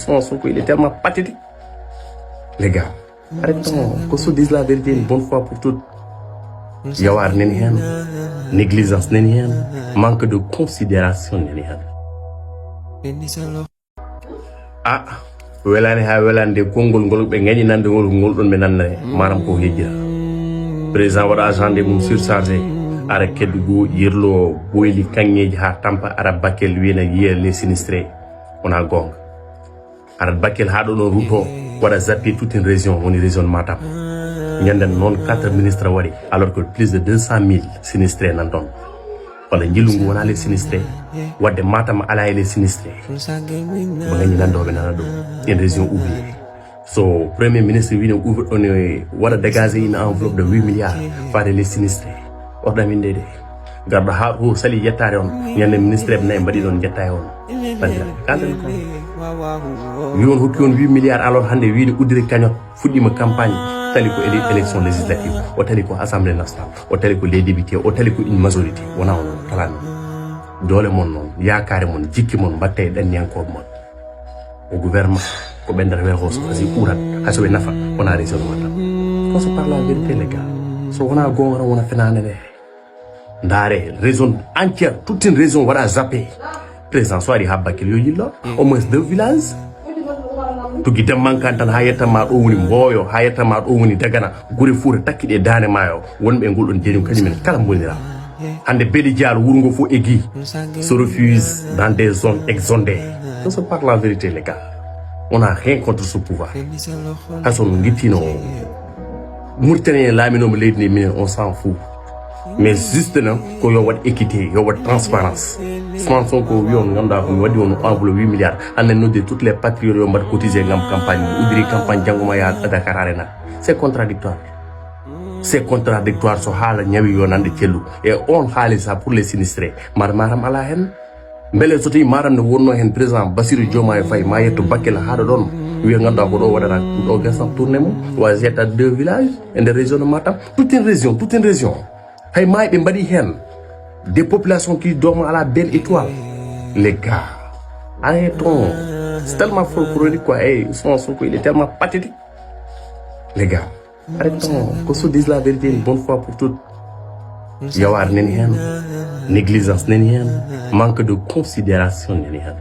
Ousmane Sonko, il est tellement pathétique. Les gars, arrêtons, qu'on se dise la vérité une bonne fois pour toutes. Yawar neni hen, négligence neni hen, manque de considération neni hen. Ah, welani ha welande kongol ngol be ngani nande ngol don be nanne maram ko hejira. Président wada agende mum surchargé ara keddugo yirlo boyli kanyeji ha tampa ara bakel wina yiye les sinistrés on a gong. Ara bakel ha do no ruto wada zapper toute une région, on région de Matam. Nyanden non 4 ministres wari alors que plus de 200 000 sinistrés nanton. Wala njilungu wona les sinistrés wadde Matam ala les sinistrés. Ba ngani nando be nanado une région oubliée. So premier ministre vient ouvre on wara dégager une enveloppe de 8 milliards par les sinistrés. Orda min dede garba ha ho sali yettare on nyande ministre be nay mbadi don jettay on. Banja kadal ko yon hokki on 8 milliards alors hande wiide udire kagnot fuddima campagne tali ko élection législative o tali ko assemblée nationale o tali ko les députés o tali ko une majorité wona on talani dole mon non yaakaare mon jikki mon batte dan yanko mon au gouvernement ko bendar we hoso asi urat haso be nafa wona région Matam on se parle la vérité les gars so wona gongora wona fenane de ndare région entière toute une région wara zappé président soiri habakil yo yillo au moins 2 villages to gidam mankantan hayata ma do woni mboyo hayata ma do woni dagana gure fuure takkide dane mayo wonbe ngol don jeni kanyumen kala monira hande beli dial wurgo fo egi se refuse dans des zones exondées. On se parle la vérité les gars, on a rien contre ce pouvoir ason ngitino Mauritanie lamino leydi ni on s'en fout mais juste non ko yo wat équité yo wat transparence Ousmane Sonko wion nganda ko wadi on enveloppe 8 milliards ande nodde toutes les patriotes yo mbat cotiser ngam campagne udiri campagne janguma ya Dakar Arena. C'est contradictoire, c'est contradictoire so hala nyawi yo nande cellu et on haali ça pour les sinistrés maram ala hen mbele soti maram ne wonno hen président Bassirou Diomaye Faye ma yetto bakel haado don wi nganda ko do wadara do gasam tourner mo wa zeta 2 villages en de région de Matam toute une région hay may be mbadi hen des populations qui dorment à la belle étoile. Les gars, arrêtons, c'est tellement folklorique quoi, son Sonko il est tellement pathétique. Les gars, arrêtons, qu'on se dise la vérité une bonne fois pour toutes. Yawar neni hen, négligence neni hen, manque de considération neni hen.